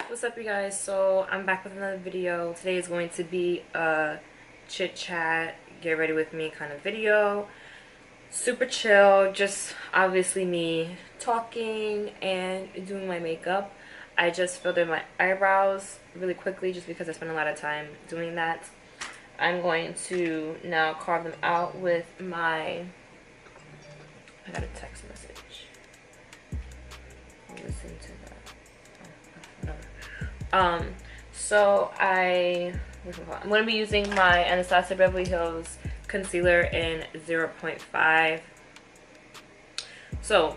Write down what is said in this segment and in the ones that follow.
What's up, you guys? So I'm back with another video. Today is going to be a chit chat, get ready with me kind of video. Super chill, just obviously me talking and doing my makeup. I just filled in my eyebrows really quickly just because I spent a lot of time doing that. I'm going to now carve them out with my, I got a text message. Listen to that. Oh, whatever. So I'm going to be using my Anastasia Beverly Hills concealer in 0.5. So,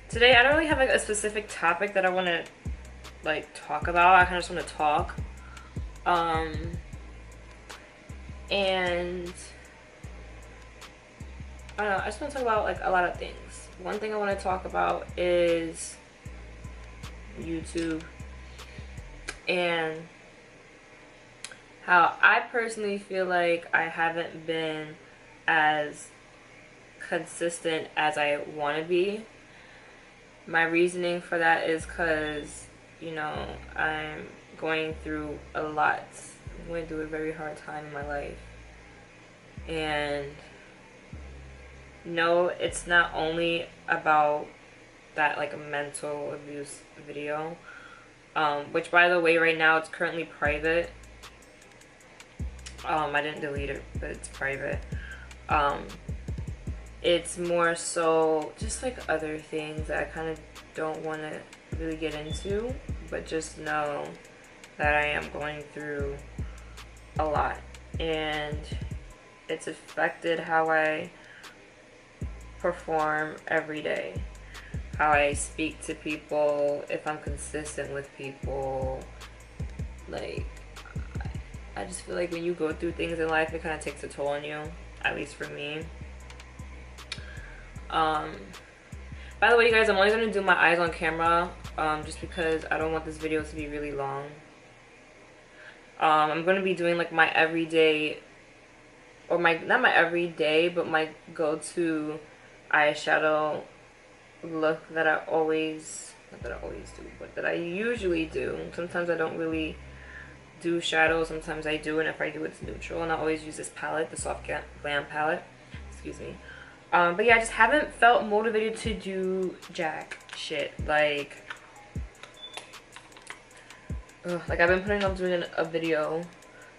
today I don't really have like a specific topic that I want to like talk about. I kind of just want to talk. And I don't know, I just want to talk about like a lot of things. One thing I want to talk about is YouTube and how I personally feel like I haven't been as consistent as I want to be. My reasoning for that is because, you know, I'm going through a lot. I'm going through a very hard time in my life. And no, it's not only about that like mental abuse video, which by the way right now it's currently private. I didn't delete it, but it's private. It's more so just like other things that I kind of don't want to really get into, but just know that I am going through a lot and it's affected how I perform every day, how I speak to people, if I'm consistent with people. Like, I just feel like when you go through things in life, it kind of takes a toll on you, at least for me. By the way, you guys, I'm only going to do my eyes on camera, just because I don't want this video to be really long. I'm going to be doing like my everyday, or not my everyday, but my go-to eyeshadow look that I always, not that I always do, but that I usually do. Sometimes I don't really do shadows, sometimes I do, and if I do, it's neutral. And I always use this palette, the Soft Glam palette, excuse me. But yeah, I just haven't felt motivated to do jack shit. Like I've been putting off doing a video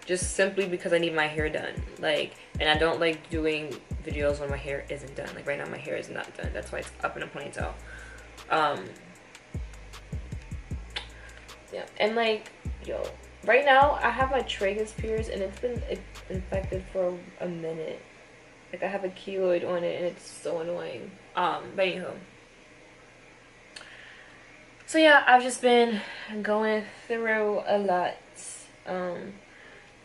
just simply because I need my hair done. Like, and I don't like doing videos when my hair isn't done. Like right now my hair is not done. That's why it's up in a ponytail. Yeah, and like, yo, right now I have my tragus pierced and it's been infected for a minute. Like I have a keloid on it and it's so annoying. But anywho. So yeah, I've just been going through a lot.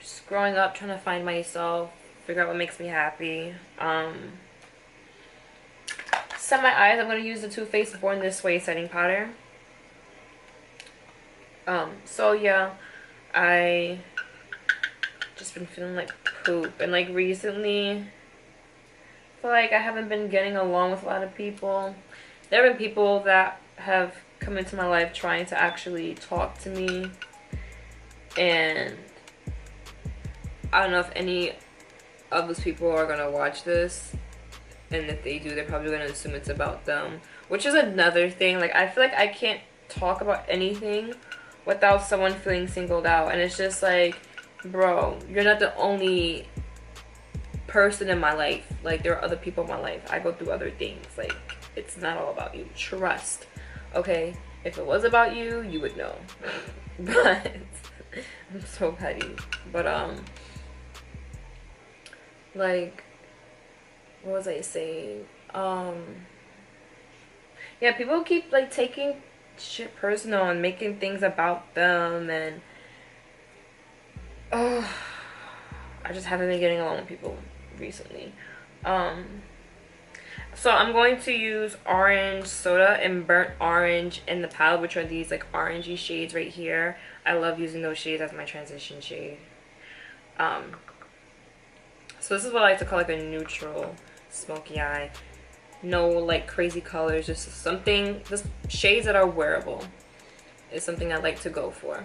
Just growing up, trying to find myself, figure out what makes me happy. Set my eyes, I'm going to use the Too Faced Born This Way setting powder. So yeah, I just been feeling like poop. And like recently, I feel like I haven't been getting along with a lot of people. There have been people that have come into my life trying to actually talk to me. And I don't know if any of those people are going to watch this. And if they do, they're probably going to assume it's about them. Which is another thing. Like, I feel like I can't talk about anything without someone feeling singled out. And it's just like, bro, you're not the only person in my life. Like, there are other people in my life. I go through other things. Like, it's not all about you. Trust. Okay? If it was about you, you would know. But I'm so petty. But like, what was I saying? Yeah, people keep like taking shit personal and making things about them, and I just haven't been getting along with people recently. So I'm going to use orange soda and burnt orange in the palette, which are these like orangey shades right here. I love using those shades as my transition shade. So this is what I like to call like a neutral smoky eye. No like crazy colors, just something, just shades that are wearable. is something I like to go for.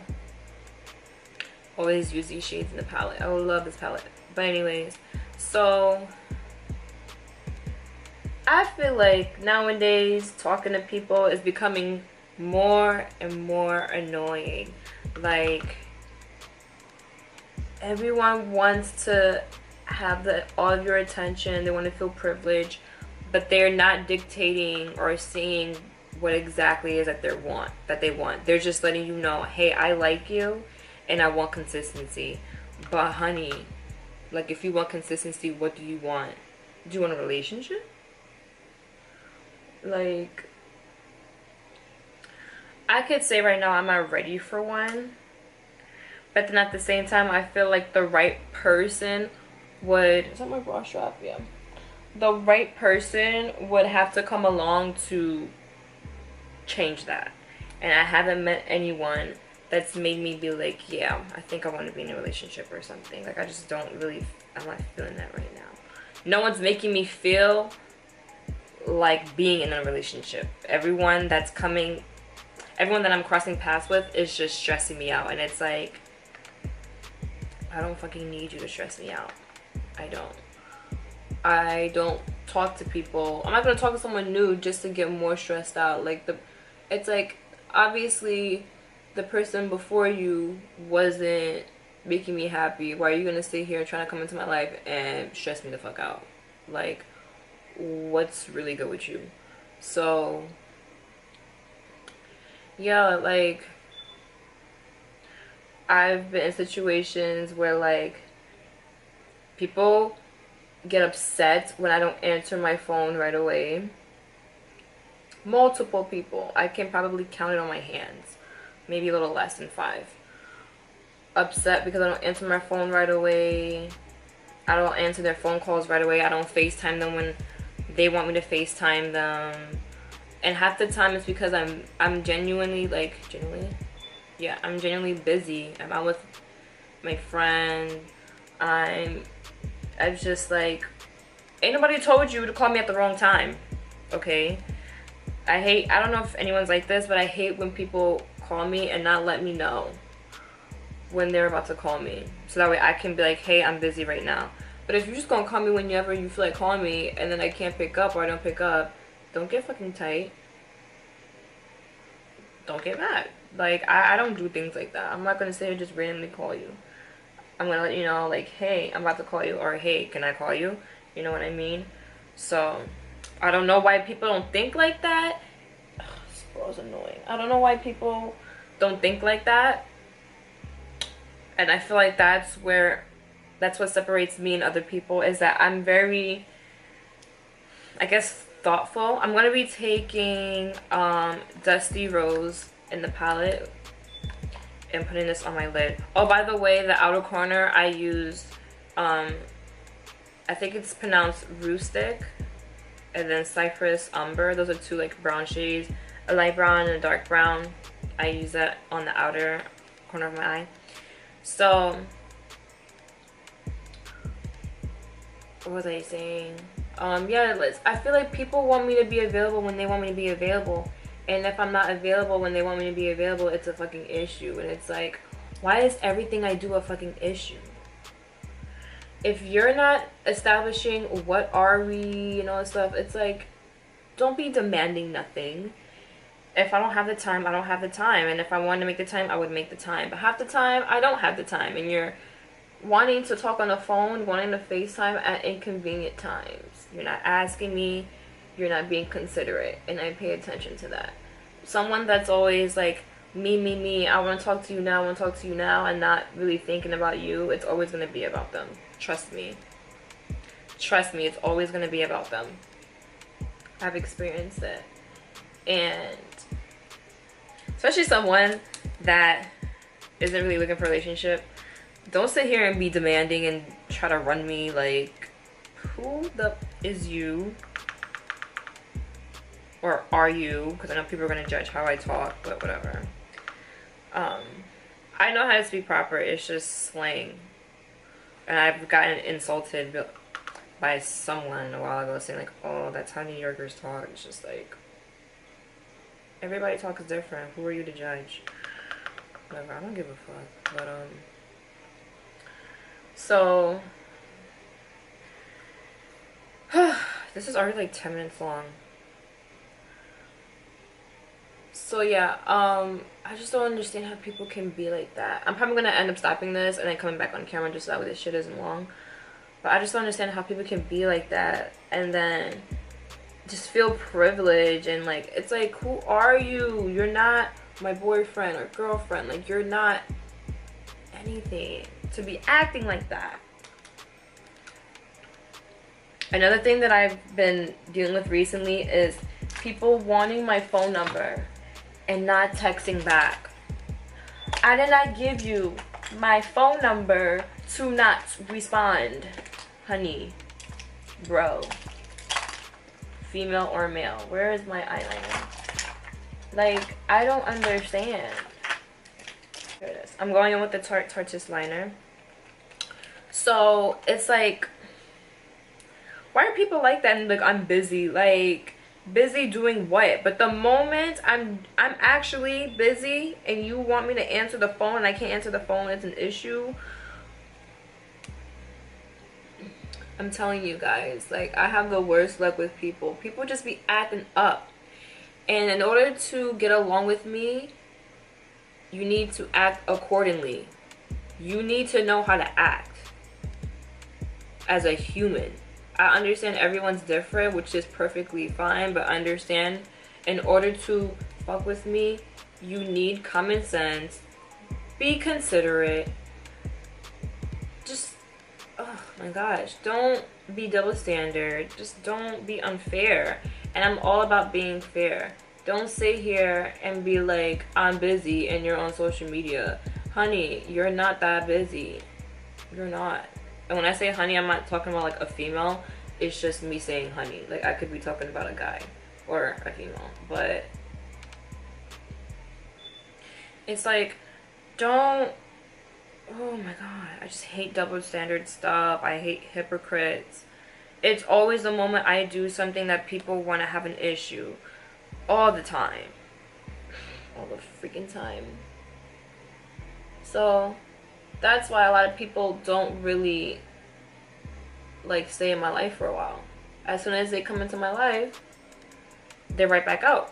Always use these shades in the palette. I love this palette. But anyways, so I feel like nowadays talking to people is becoming more and more annoying. Like, everyone wants to have all of your attention. They want to feel privileged, but they're not dictating or saying what exactly is that they want. They're just letting you know, hey, I like you and I want consistency. But honey, like, if you want consistency, what do you want? Do you want a relationship? Like, I could say right now I'm not ready for one, but then at the same time I feel like the right person would, is that my bra strap? Yeah, the right person would have to come along to change that. And I haven't met anyone that's made me be like, yeah, I think I want to be in a relationship or something. Like, I just don't really, I'm not feeling that right now. No one's making me feel like being in a relationship. Everyone that I'm crossing paths with is just stressing me out, and it's like, I don't fucking need you to stress me out. I don't talk to people. I'm not gonna talk to someone new just to get more stressed out. Like, it's like, obviously the person before you wasn't making me happy. Why are you gonna sit here trying to come into my life and stress me the fuck out? Like, what's really good with you? So yeah, like, I've been in situations where, like, people get upset when I don't answer my phone right away. Multiple people. I can probably count it on my hands. Maybe a little less than 5. Upset because I don't answer my phone right away. I don't answer their phone calls right away. I don't FaceTime them when they want me to FaceTime them. And half the time it's because I'm genuinely, like, I'm genuinely busy. I'm out with my friend. I'm just like, ain't nobody told you to call me at the wrong time, okay? I don't know if anyone's like this, but I hate when people call me and not let me know when they're about to call me. So that way I can be like, hey, I'm busy right now. But if you're just gonna call me whenever you feel like calling me and then I can't pick up or I don't pick up, don't get fucking tight. Don't get mad. Like, I don't do things like that. I'm not gonna say just randomly call you. I'm gonna let you know, like, hey, I'm about to call you, or hey, can I call you? You know what I mean? So, I don't know why people don't think like that. Ugh, this girl's annoying. I don't know why people don't think like that. And I feel like that's what separates me and other people, is that I'm very, I guess, thoughtful. I'm gonna be taking Dusty Rose in the palette and putting this on my lid. Oh, by the way, the outer corner I used, I think it's pronounced Rustic, and then Cypress Umber. Those are 2, like, brown shades, a light brown and a dark brown. I use that on the outer corner of my eye. So, what was I saying? Yeah, I feel like people want me to be available when they want me to be available. And if I'm not available when they want me to be available, it's a fucking issue. And it's like, why is everything I do a fucking issue? If you're not establishing what are we and all this stuff, it's like, don't be demanding nothing. If I don't have the time, I don't have the time. And if I wanted to make the time, I would make the time. But half the time, I don't have the time. And you're wanting to talk on the phone, wanting to FaceTime at inconvenient times. You're not asking me. You're not being considerate. And I pay attention to that. Someone that's always like, me, I want to talk to you now, I want to talk to you now, and not really thinking about you, it's always going to be about them. Trust me. Trust me, it's always going to be about them. I've experienced it. And especially someone that isn't really looking for a relationship, don't sit here and be demanding and try to run me. Like, who the is you? Or are you? Because I know people are going to judge how I talk, but whatever. I know how to speak proper. It's just slang. And I've gotten insulted by someone a while ago saying, like, oh, that's how New Yorkers talk. It's just like, Everybody talks different. Who are you to judge? Whatever, I don't give a fuck. But so this is already like 10 minutes long. So yeah, I just don't understand how people can be like that. I'm probably gonna end up stopping this and then coming back on camera just so that way this shit isn't long. But I just don't understand how people can be like that and then just feel privileged and like, it's like, who are you? You're not my boyfriend or girlfriend. Like, you're not anything to be acting like that. Another thing that I've been dealing with recently is people wanting my phone number and not texting back. I did not give you my phone number to not respond, honey, bro, female or male. Where is my eyeliner? Like, I don't understand. Here it is. I'm going in with the Tarteist liner. So it's like, why are people like that? And like, I'm busy. Like, busy doing what? But the moment I'm actually busy and you want me to answer the phone and I can't answer the phone, it's an issue. I'm telling you guys, like, I have the worst luck with people. People just be acting up. And in order to get along with me, you need to act accordingly. You need to know how to act as a human. I understand everyone's different, which is perfectly fine, but understand, in order to fuck with me, you need common sense, be considerate, just, oh my gosh, don't be double standard, just don't be unfair. And I'm all about being fair. Don't sit here and be like, I'm busy and you're on social media. Honey, you're not that busy. You're not. And when I say honey, I'm not talking about like a female. It's just me saying honey. Like, I could be talking about a guy or a female. But it's like, don't, oh my god, I just hate double standard stuff. I hate hypocrites. It's always the moment I do something that people want to have an issue. All the time. All the freaking time. So that's why a lot of people don't really like stay in my life for a while. As soon as they come into my life, they're right back out.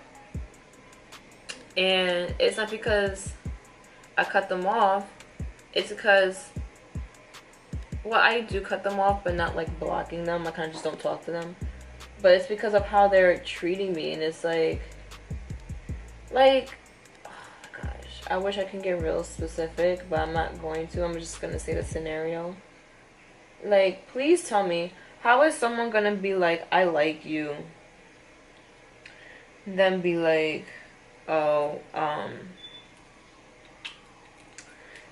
And it's not because I cut them off. It's because, well, I do cut them off, but not like blocking them. I kind of just don't talk to them. But it's because of how they're treating me. And it's like, oh my gosh, I wish I could get real specific, but I'm not going to. I'm just going to say the scenario. Like, please tell me, how is someone going to be like, I like you, then be like, oh,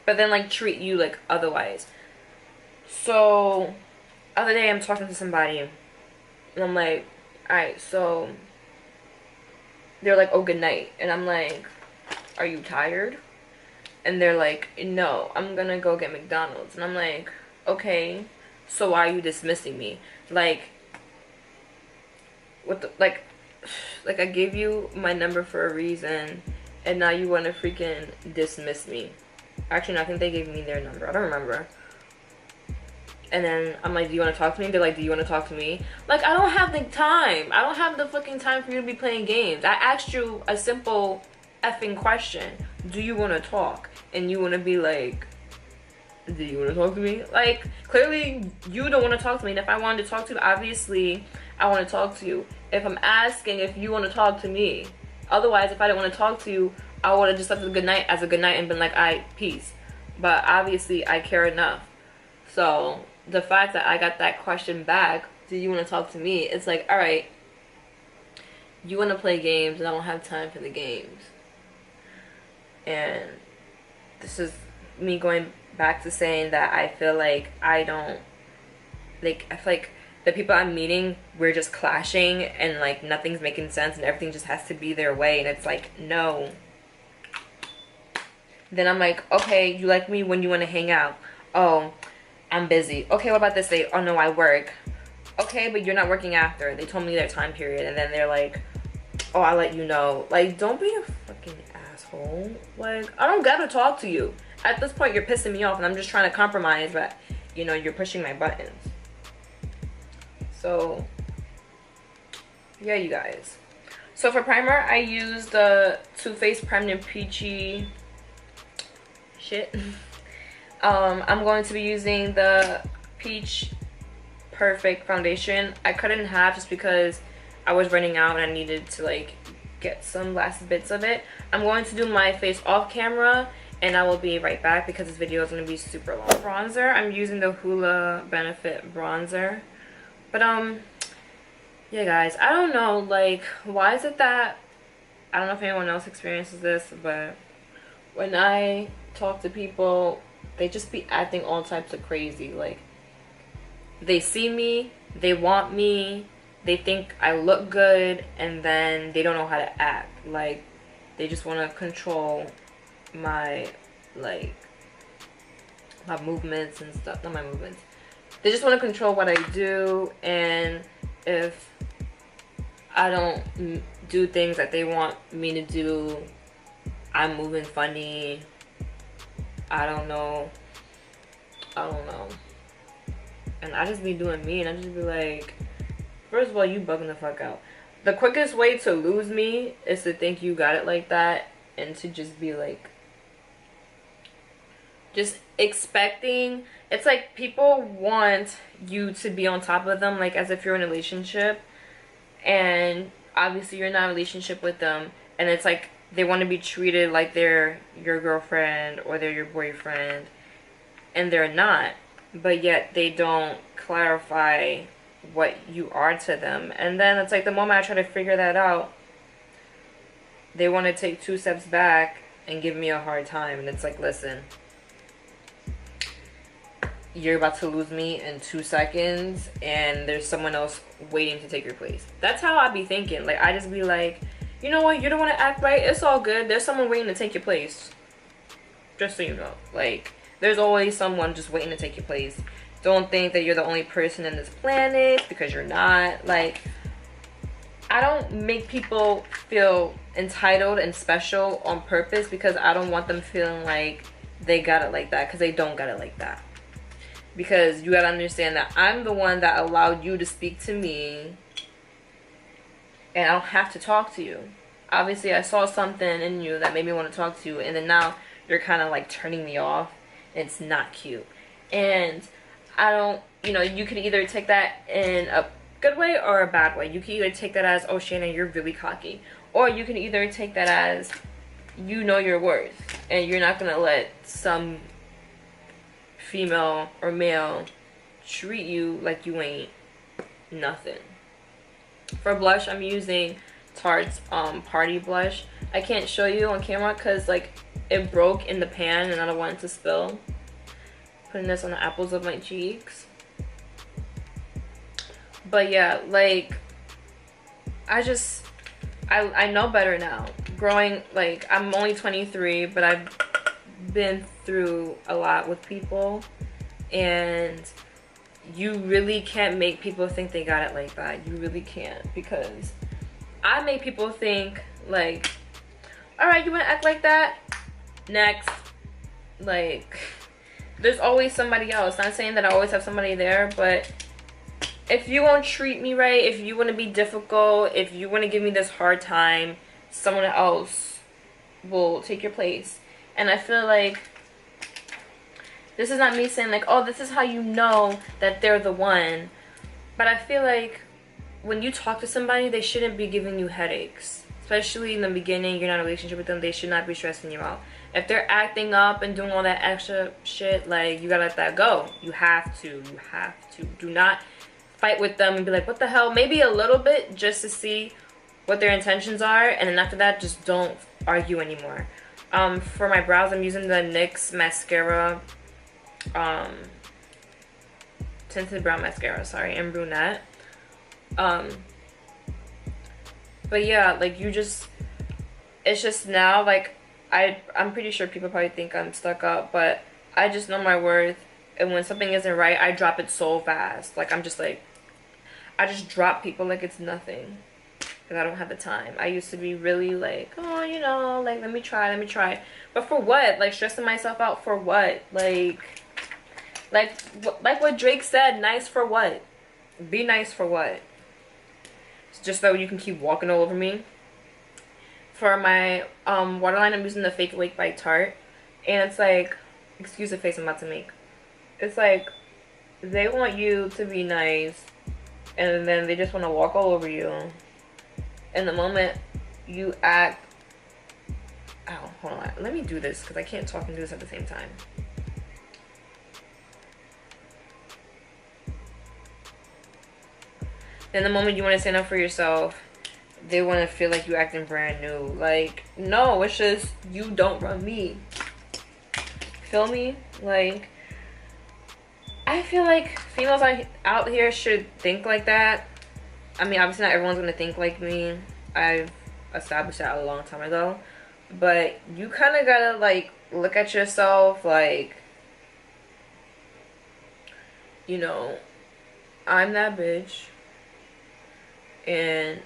but then like treat you like otherwise. So, other day I'm talking to somebody, and I'm like, alright, so, they're like, oh, good night. And I'm like, are you tired? And they're like, no, I'm gonna go get McDonald's. And I'm like, okay, so why are you dismissing me? Like, what the, like I gave you my number for a reason, and now you want to freaking dismiss me. Actually, no, I think they gave me their number. I don't remember. And then I'm like, do you want to talk to me? They're like, do you want to talk to me? Like, I don't have the time. I don't have the fucking time for you to be playing games. I asked you a simple effing question. Do you want to talk? And you want to be like, do you want to talk to me? Like, clearly you don't want to talk to me. And if I wanted to talk to you, obviously I want to talk to you. If I'm asking if you want to talk to me. Otherwise, if I didn't want to talk to you, I would have just left a good night as a good night and been like, alright, peace. But obviously I care enough. So the fact that I got that question back, do you want to talk to me? It's like, alright, you want to play games and I don't have time for the games. And this is me going back to saying that I feel like I don't, like, I feel like the people I'm meeting, we're just clashing and like nothing's making sense and everything just has to be their way. And it's like, no. Then I'm like, okay, you like me when you want to hang out. Oh, I'm busy. Okay, what about this day? Oh no, I work. Okay, but you're not working after. They told me their time period. And then they're like, oh, I'll let you know. Like, don't be a fucking asshole. Like, I don't gotta talk to you. At this point, you're pissing me off, and I'm just trying to compromise, but, you know, you're pushing my buttons. So, yeah, you guys. So for primer, I used the Too Faced Primed and Peachy shit. I'm going to be using the Peach Perfect foundation. I cut it in half just because I was running out and I needed to like get some last bits of it. I'm going to do my face off camera and I will be right back because this video is going to be super long. Bronzer, I'm using the Hoola Benefit bronzer. But yeah guys, I don't know, like, why is it that, I don't know if anyone else experiences this, but when I talk to people, they just be acting all types of crazy. Like, they see me, they want me, they think I look good, and then they don't know how to act. Like, they just want to control my, like, my movements and stuff. Not my movements. They just want to control what I do, and if I don't do things that they want me to do, I'm moving funny. I don't know. And I just be doing me, and I just be like, first of all, you bugging the fuck out. The quickest way to lose me is to think you got it like that, and to just be like, just expecting. It's like people want you to be on top of them, like as if you're in a relationship, and obviously you're not in a relationship with them, and it's like they want to be treated like they're your girlfriend or they're your boyfriend, and they're not, but yet they don't clarify what you are to them. And then it's like the moment I try to figure that out, they want to take 2 steps back and give me a hard time. And it's like, listen, you're about to lose me in 2 seconds and there's someone else waiting to take your place. That's how I be thinking. Like, I just be like, you know what, you don't want to act right, it's all good, there's someone waiting to take your place. Just so you know, like, there's always someone just waiting to take your place. Don't think that you're the only person in this planet, because you're not. Like, I don't make people feel entitled and special on purpose, because I don't want them feeling like they got it like that, because they don't got it like that. Because you gotta understand that I'm the one that allowed you to speak to me, and I don't have to talk to you. Obviously, I saw something in you that made me want to talk to you, and then now you're kind of like turning me off. It's not cute. And I don't, you know, you could either take that in a good way or a bad way. You can either take that as, oh, Shayna, you're really cocky. Or you can either take that as, you know your worth, and you're not going to let some female or male treat you like you ain't nothing. For blush, I'm using Tarte's Party Blush. I can't show you on camera because, like, it broke in the pan and I don't want it to spill. Putting this on the apples of my cheeks. But yeah, like, I know better now. Growing, like, I'm only 23, but I've been through a lot with people, and you really can't make people think they got it like that. You really can't, because I make people think, like, alright, you want to act like that? Next. Like, there's always somebody else. Not saying that I always have somebody there, but if you won't treat me right, if you want to be difficult, if you want to give me this hard time, someone else will take your place. And I feel like this is not me saying like, oh, this is how you know that they're the one. But I feel like when you talk to somebody, they shouldn't be giving you headaches. Especially in the beginning, you're not in a relationship with them, they should not be stressing you out. If they're acting up and doing all that extra shit, like, you gotta let that go. You have to. You have to. Do not fight with them and be like, what the hell? Maybe a little bit, just to see what their intentions are. And then after that, just don't argue anymore. For my brows, I'm using the NYX mascara. Tinted brown mascara, sorry, in brunette. But yeah, like, you just, it's just now, like, I'm pretty sure people probably think I'm stuck up, but I just know my worth, and when something isn't right, I drop it so fast. Like, I'm just like, I just drop people like it's nothing. because I don't have the time. I used to be really like, oh, you know, like, let me try. But for what? Like, stressing myself out for what? Like what Drake said, nice for what? Be nice for what? It's just so you can keep walking all over me. For my waterline, I'm using the Fake Awake by Tarte. And it's like, excuse the face I'm about to make. It's like, they want you to be nice, and then they just want to walk all over you. And the moment you act... Oh, hold on. Let me do this, because I can't talk and do this at the same time. Then the moment you want to stand up for yourself, they want to feel like you acting brand new. Like, no, it's just you don't run me. Feel me? Like, I feel like females out here should think like that. I mean, obviously not everyone's gonna think like me. I've established that a long time ago. But you kind of gotta, like, look at yourself like, you know, I'm that bitch. And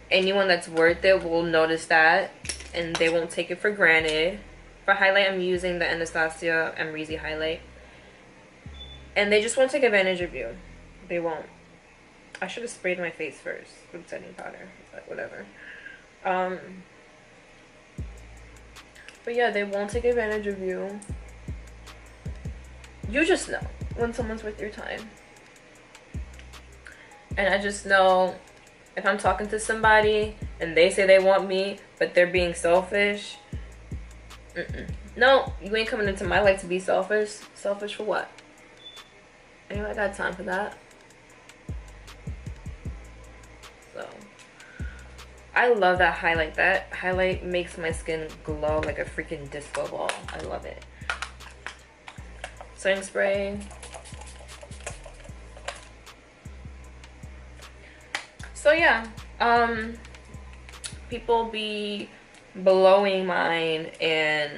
anyone that's worth it will notice that, and they won't take it for granted. For highlight, I'm using the Anastasia Amrezy highlight. And they just won't take advantage of you. They won't. I should have sprayed my face first with setting powder, but whatever. But yeah, they won't take advantage of you. You just know when someone's worth your time. And I just know if I'm talking to somebody and they say they want me, but they're being selfish. No, you ain't coming into my life to be selfish. Selfish for what? Anyway, I got time for that. So, I love that highlight. That highlight makes my skin glow like a freaking disco ball. I love it. Setting spray. So yeah, people be blowing mine, and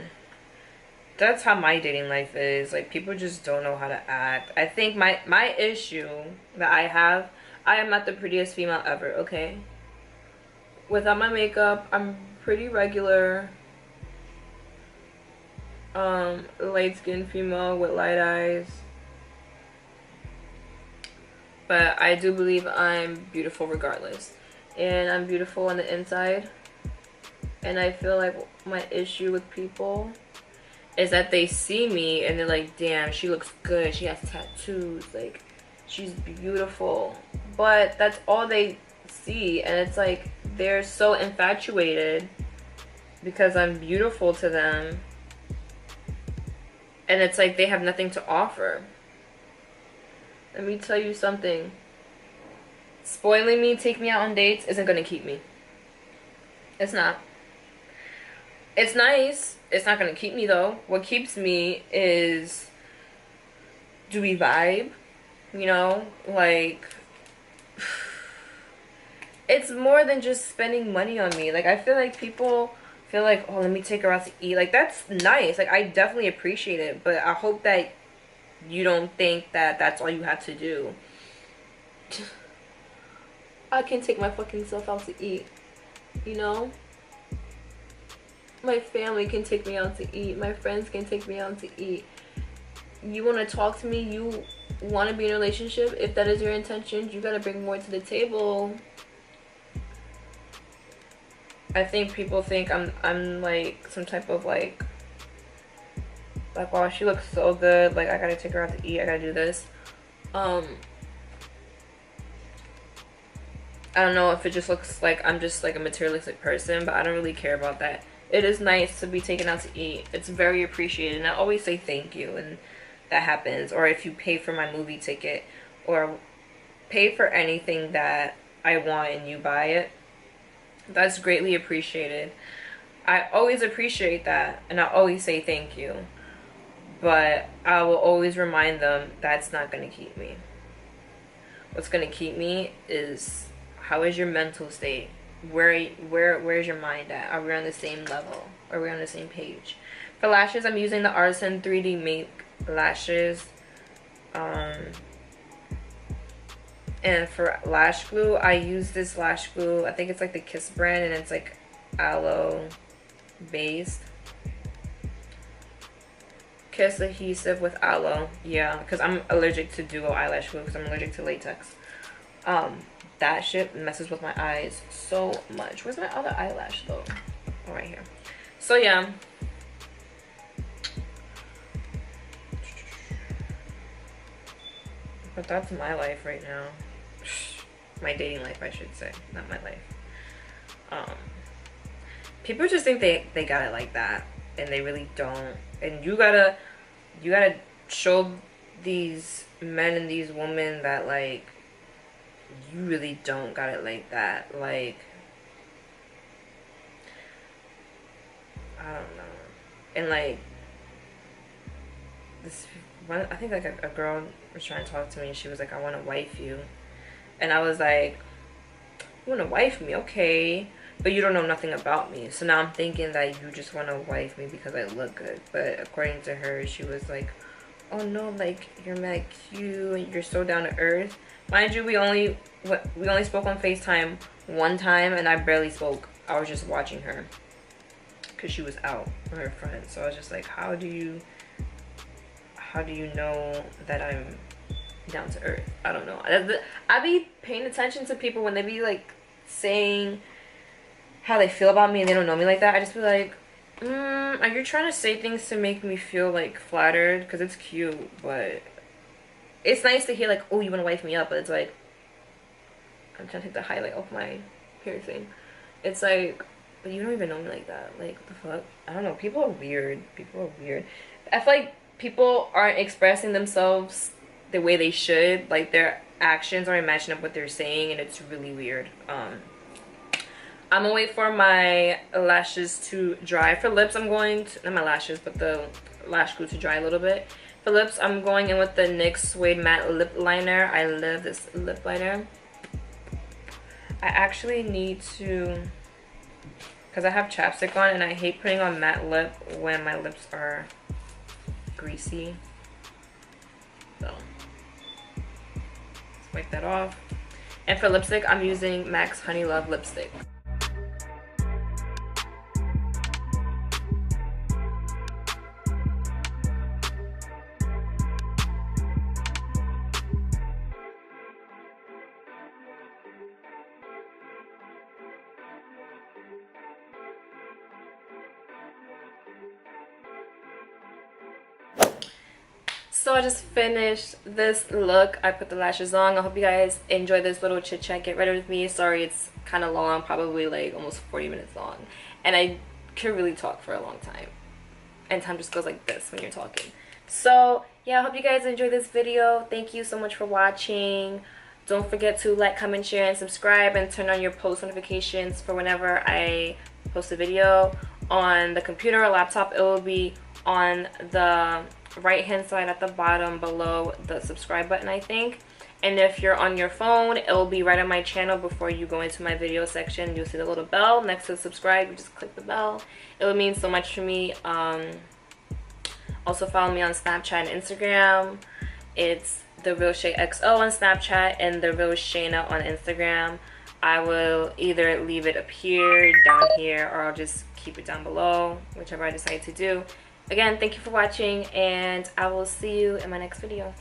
that's how my dating life is. Like, people just don't know how to act. I think my issue that I have, I am not the prettiest female ever, okay? Without my makeup, I'm pretty regular. Light-skinned female with light eyes. But I do believe I'm beautiful regardless. And I'm beautiful on the inside. And I feel like my issue with people is that they see me and they're like, damn, she looks good. She has tattoos. Like, she's beautiful. But that's all they see. And it's like, they're so infatuated because I'm beautiful to them. And it's like they have nothing to offer. Let me tell you something. Spoiling me, take me out on dates isn't gonna keep me. It's not. It's nice. It's not gonna keep me though. What keeps me is, do we vibe? You know, like, it's more than just spending money on me. Like, I feel like people feel like, oh, let me take her out to eat. Like, that's nice. Like, I definitely appreciate it. But I hope that you don't think that that's all you have to do. I can take my fucking self out to eat. You know? My family can take me out to eat. My friends can take me out to eat. You want to talk to me? You want to be in a relationship? If that is your intention, you got to bring more to the table. I think people think I'm like some type of like, wow, she looks so good, like, I gotta take her out to eat, I gotta do this. I don't know if it just looks like I'm just like a materialistic person, but I don't really care about that. It is nice to be taken out to eat. It's very appreciated, and I always say thank you, and that happens. Or if you pay for my movie ticket, or pay for anything that I want and you buy it, that's greatly appreciated. I always appreciate that, and I always say thank you. But I will always remind them that's not going to keep me. What's going to keep me is, how is your mental state? Where's your mind at? Are we on the same level? Are we on the same page? For lashes, I'm using the Artisan 3D Make lashes. And And for lash glue, I use this lash glue. I think it's like the Kiss brand, and it's like aloe based. Kiss adhesive with aloe. Yeah, because I'm allergic to duo eyelash glue because I'm allergic to latex. That shit messes with my eyes so much. Where's my other eyelash though? Oh, right here. So yeah. But that's my life right now. My dating life, I should say, not my life. People just think they got it like that, and they really don't. And you gotta show these men and these women that, like, you really don't got it like that. Like, I don't know. And like this one, I think like a girl was trying to talk to me, and she was like, I want to wife you. And I was like, you want to wife me? Okay, but you don't know nothing about me. So now I'm thinking that you just want to wife me because I look good. But according to her, she was like, oh no, like, you're mad cute and you're so down to earth. Mind you, we only spoke on FaceTime one time, and I barely spoke. I was just watching her because she was out with her friends. So I was just like, how do you know that I'm down to earth? I don't know. I be paying attention to people when they be like saying how they feel about me and they don't know me like that. I just be like, are you trying to say things to make me feel like flattered? Because it's cute, but it's nice to hear like, oh, you want to wife me up, but it's like, I'm trying to take the highlight off my piercing. It's like, but you don't even know me like that. Like, what the fuck? I don't know. People are weird. People are weird. I feel like people aren't expressing themselves the way they should. Like, their actions aren't matching up what they're saying, and it's really weird. I'm gonna wait for my lashes to dry. For lips, I'm going to, not my lashes, but the lash glue to dry a little bit. For lips, I'm going in with the NYX Suede Matte Lip Liner. I love this lip liner. I actually need to, because I have chapstick on, and I hate putting on matte lip when my lips are greasy. So, let's wipe that off. And for lipstick, I'm using MAC's Honey Love lipstick. So I just finished this look. I put the lashes on. I hope you guys enjoy this little chit chat. Get ready with me. Sorry, it's kind of long, probably like almost 40 minutes long. And I can really talk for a long time. And time just goes like this when you're talking. So yeah, I hope you guys enjoyed this video. Thank you so much for watching. Don't forget to like, comment, share, and subscribe, and turn on your post notifications for whenever I post a video. On the computer or laptop, it will be on the right hand side at the bottom below the subscribe button, I think. And if you're on your phone, it will be right on my channel. Before you go into my video section, you'll see the little bell next to subscribe. You just click the bell. It would mean so much to me. Also follow me on Snapchat and Instagram. It's The Real Shay XO on Snapchat and The Real Shayna on Instagram. I will either leave it up here, down here, or I'll just keep it down below, whichever I decide to do. Again, thank you for watching, and I will see you in my next video.